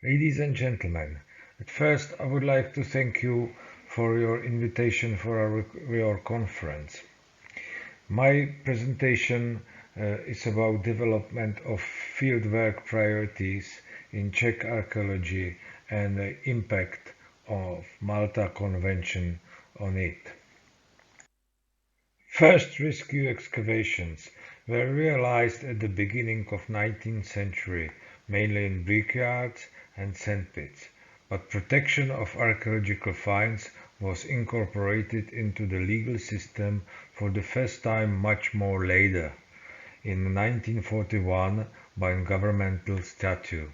Ladies and gentlemen, at first I would like to thank you for your invitation for your conference. My presentation is about development of fieldwork priorities in Czech archaeology and the impact of Malta Convention on it. First rescue excavations were realized at the beginning of 19th century, mainly in brickyards and sandpits, but protection of archaeological finds was incorporated into the legal system for the first time much more later, in 1941 by a governmental statute.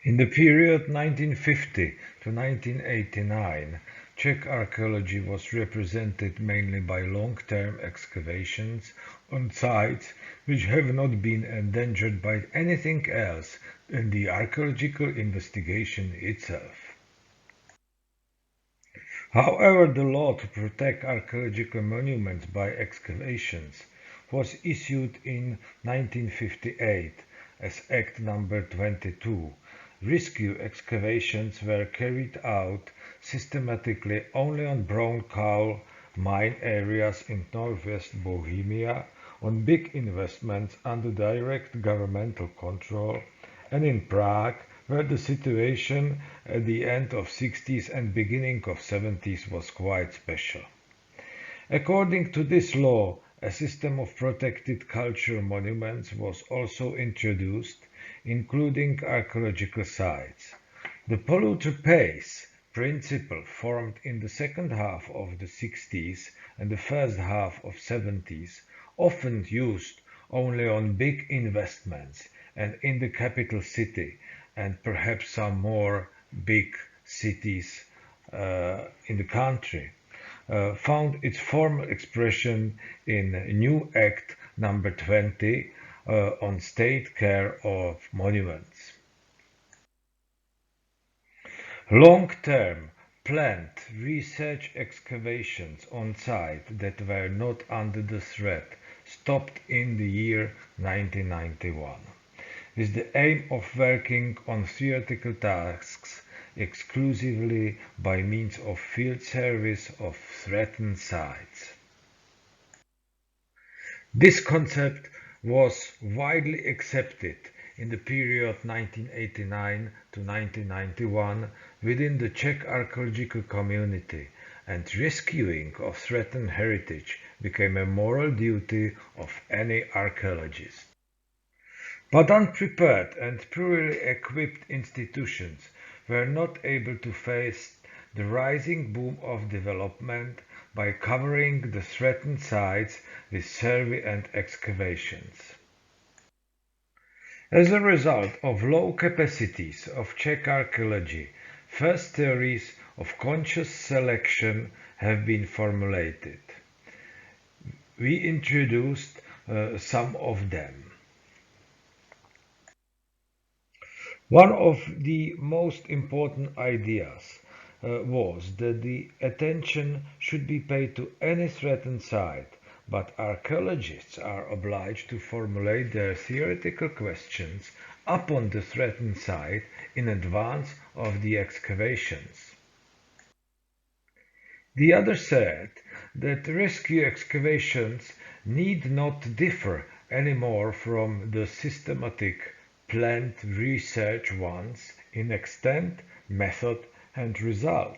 In the period 1950 to 1989, Czech archaeology was represented mainly by long-term excavations on sites which have not been endangered by anything else than the archaeological investigation itself. However, the law to protect archaeological monuments by excavations was issued in 1958 as Act No. 22. Rescue excavations were carried out systematically only on brown coal mine areas in northwest Bohemia, on big investments under direct governmental control, and in Prague, where the situation at the end of 60s and beginning of 70s was quite special. According to this law, a system of protected cultural monuments was also introduced, including archaeological sites. The polluter pays principle formed in the second half of the 60s and the first half of 70s, often used only on big investments and in the capital city and perhaps some more big cities in the country, found its formal expression in new Act No. 20 on state care of monuments. Long-term planned research excavations on site that were not under the threat stopped in the year 1991, with the aim of working on theoretical tasks exclusively by means of field service of threatened sites. This concept was widely accepted in the period 1989 to 1991 within the Czech archaeological community, and rescuing of threatened heritage became a moral duty of any archaeologist. But unprepared and poorly equipped institutions were not able to face the rising boom of development by covering the threatened sites with survey and excavations. As a result of low capacities of Czech archaeology, first theories of conscious selection have been formulated. We introduced some of them. One of the most important ideas was that the attention should be paid to any threatened site, but archaeologists are obliged to formulate their theoretical questions upon the threatened site in advance of the excavations. The other said that rescue excavations need not differ anymore from the systematic planned research ones in extent, method and result.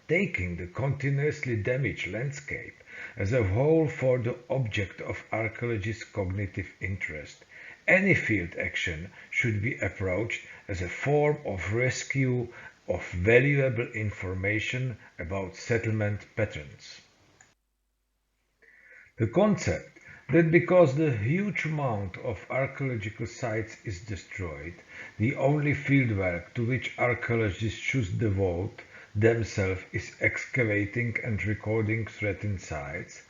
Taking the continuously damaged landscape as a whole for the object of archaeologists' cognitive interest, any field action should be approached as a form of rescue of valuable information about settlement patterns. The concept that because the huge amount of archaeological sites is destroyed, the only fieldwork to which archaeologists should devote themselves is excavating and recording threatened sites,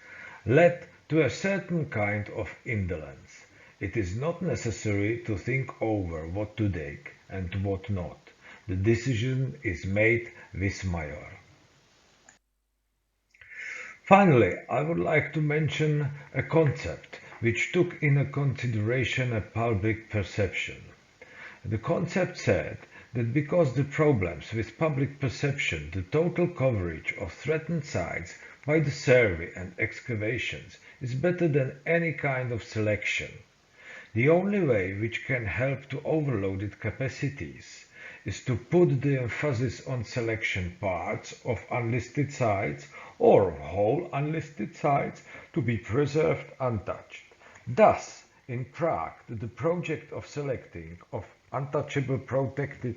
led to a certain kind of indolence. It is not necessary to think over what to dig and what not. The decision is made vis major. Finally, I would like to mention a concept which took into consideration a public perception. The concept said that because the problems with public perception, the total coverage of threatened sites by the survey and excavations is better than any kind of selection. The only way which can help to overloaded capacities is to put the emphasis on selection parts of unlisted sites or whole unlisted sites to be preserved untouched. Thus, in Prague, the project of selecting of untouchable protected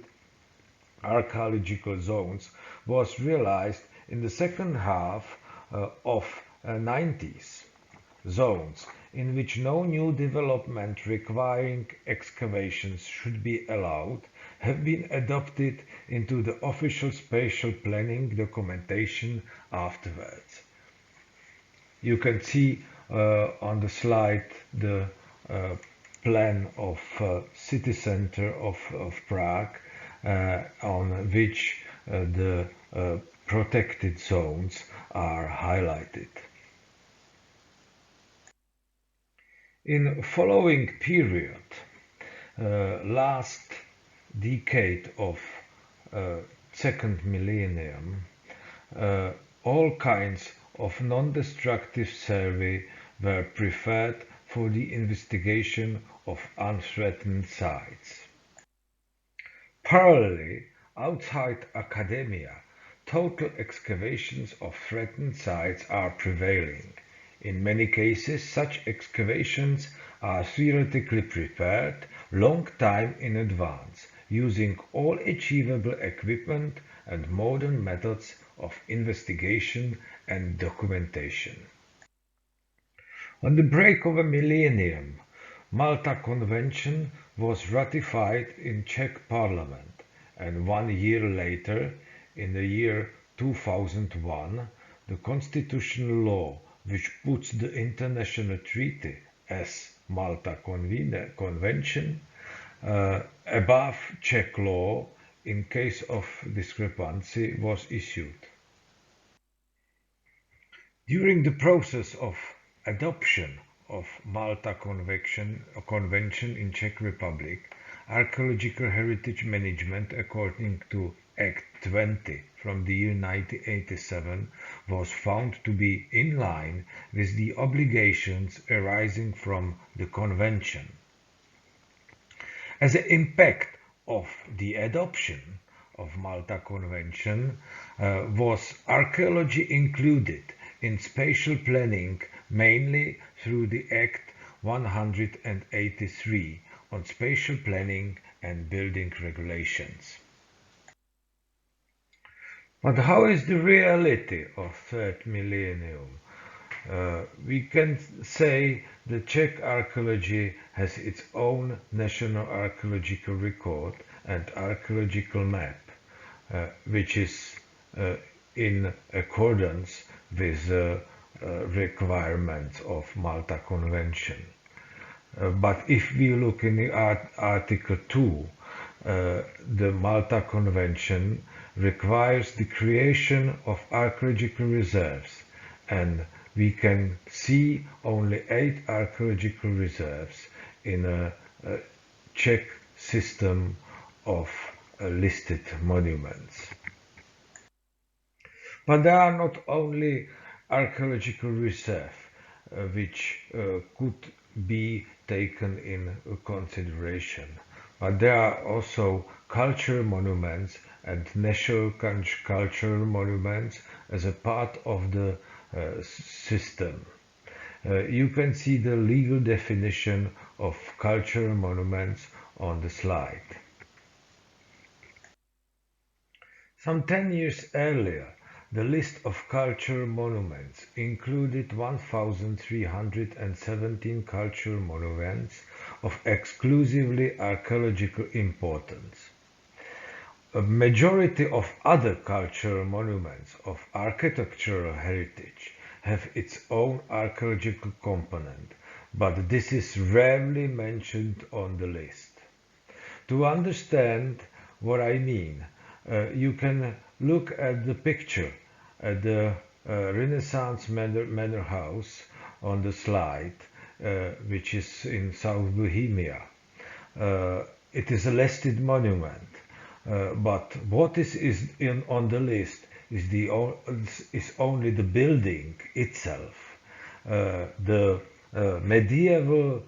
archaeological zones was realized in the second half of 90s. Zones in which no new development requiring excavations should be allowed have been adopted into the official spatial planning documentation afterwards. You can see on the slide the plan of city center of Prague on which the protected zones are highlighted. In following period, last decade of second millennium, all kinds of non-destructive survey were preferred for the investigation of unthreatened sites. Parallelly, outside academia, total excavations of threatened sites are prevailing. In many cases, such excavations are theoretically prepared long time in advance, using all achievable equipment and modern methods of investigation and documentation. On the break of a millennium, Malta Convention was ratified in Czech Parliament, and 1 year later, in the year 2001, the constitutional law which puts the international treaty as Malta Convention above Czech law in case of discrepancy was issued. During the process of adoption of Malta Convention in Czech Republic, archaeological heritage management according to Act 20 from the year 1987 was found to be in line with the obligations arising from the Convention. As an impact of the adoption of Malta Convention was archaeology included in spatial planning mainly through the Act 183 on spatial planning and building regulations. But how is the reality of third millennium? We can say the Czech archaeology has its own national archaeological record and archaeological map, which is in accordance with the requirements of Malta Convention. But if we look in the Article 2, the Malta Convention requires the creation of archaeological reserves, and we can see only 8 archaeological reserves in a Czech system of listed monuments. But there are not only archaeological reserves which could be taken in consideration, but there are also cultural monuments and national cultural monuments as a part of the system. You can see the legal definition of cultural monuments on the slide. Some 10 years earlier, the list of cultural monuments included 1,317 cultural monuments of exclusively archaeological importance. A majority of other cultural monuments of architectural heritage have its own archaeological component, but this is rarely mentioned on the list. To understand what I mean, you can look at the picture at the Renaissance Manor House on the slide, which is in South Bohemia. it is a listed monument, but what on the list is only the building itself, the medieval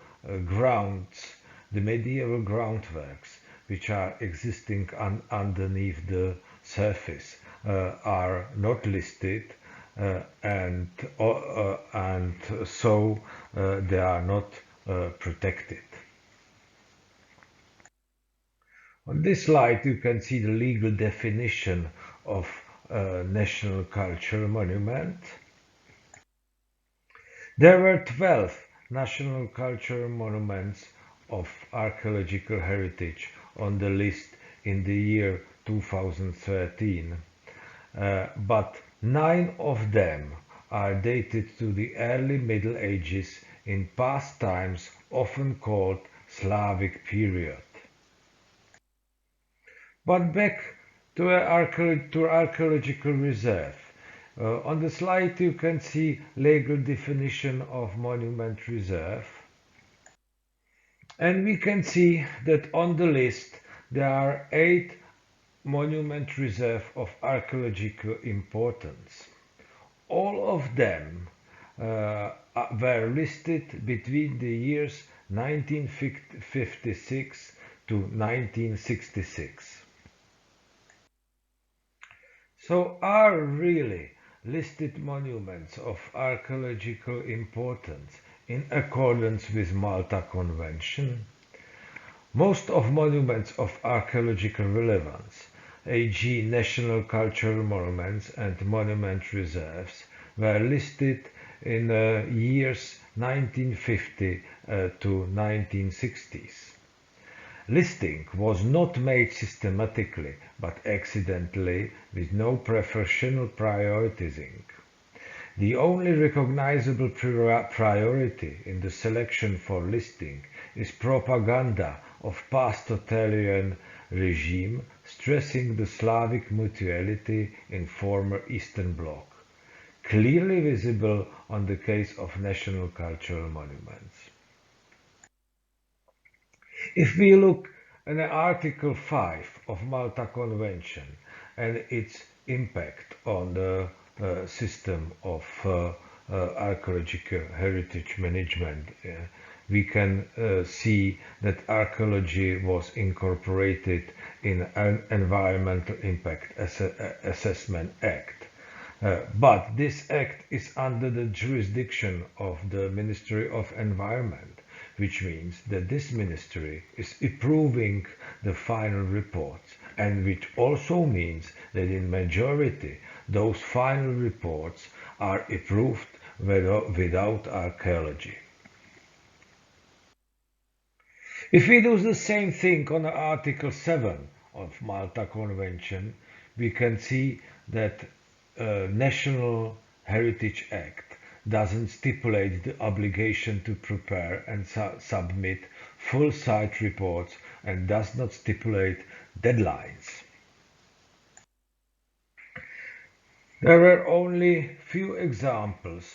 the medieval groundworks which are existing underneath the surface are not listed, and so they are not protected. On this slide you can see the legal definition of national cultural monument. There were 12 national cultural monuments of archaeological heritage on the list in the year 2013, but 9 of them are dated to the early Middle Ages in past times, often called Slavic period. But back to archaeological reserve. On the slide you can see legal definition of monument reserve, and we can see that on the list there are 8 monument reserve of archaeological importance. All of them were listed between the years 1956 to 1966. So are really listed monuments of archaeological importance in accordance with Malta Convention? Most of monuments of archaeological relevance, e.g. national cultural monuments and monument reserves, were listed in years 1950 to 1960s. Listing was not made systematically, but accidentally, with no professional prioritizing. The only recognizable priority in the selection for listing is propaganda of past totalitarian regime, stressing the Slavic mutuality in former Eastern Bloc, clearly visible on the case of national cultural monuments. If we look at Article 5 of Malta Convention and its impact on the system of archaeological heritage management, we can see that archaeology was incorporated in an Environmental Impact Assessment Act. But this act is under the jurisdiction of the Ministry of Environment, which means that this ministry is approving the final reports, and which also means that in majority those final reports are approved without archaeology. If we do the same thing on Article 7 of Malta Convention, we can see that National Heritage Act doesn't stipulate the obligation to prepare and submit full site reports and does not stipulate deadlines. There are only few examples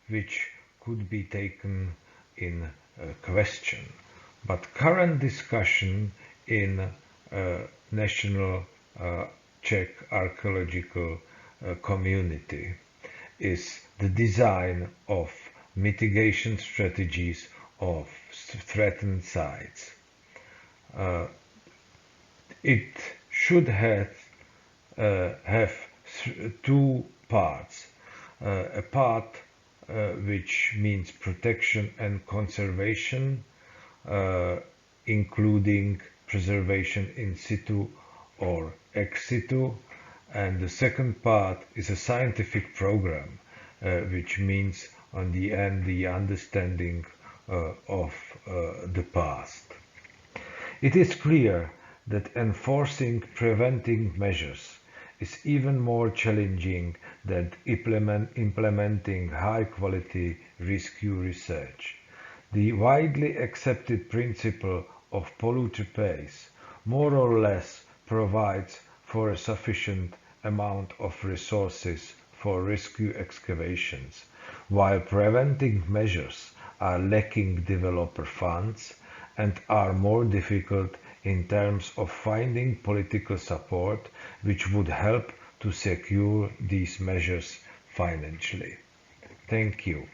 which could be taken in question, but current discussion in national Czech archaeological community is the design of mitigation strategies of threatened sites. It should have 2 parts. A part which means protection and conservation, including preservation in situ or ex situ, and the second part is a scientific program, which means on the end the understanding of the past. It is clear that enforcing preventive measures is even more challenging than implementing high-quality rescue research. The widely accepted principle of polluter pays more or less provides for a sufficient amount of resources for rescue excavations, while preventive measures are lacking developer funds and are more difficult in terms of finding political support which would help to secure these measures financially. Thank you.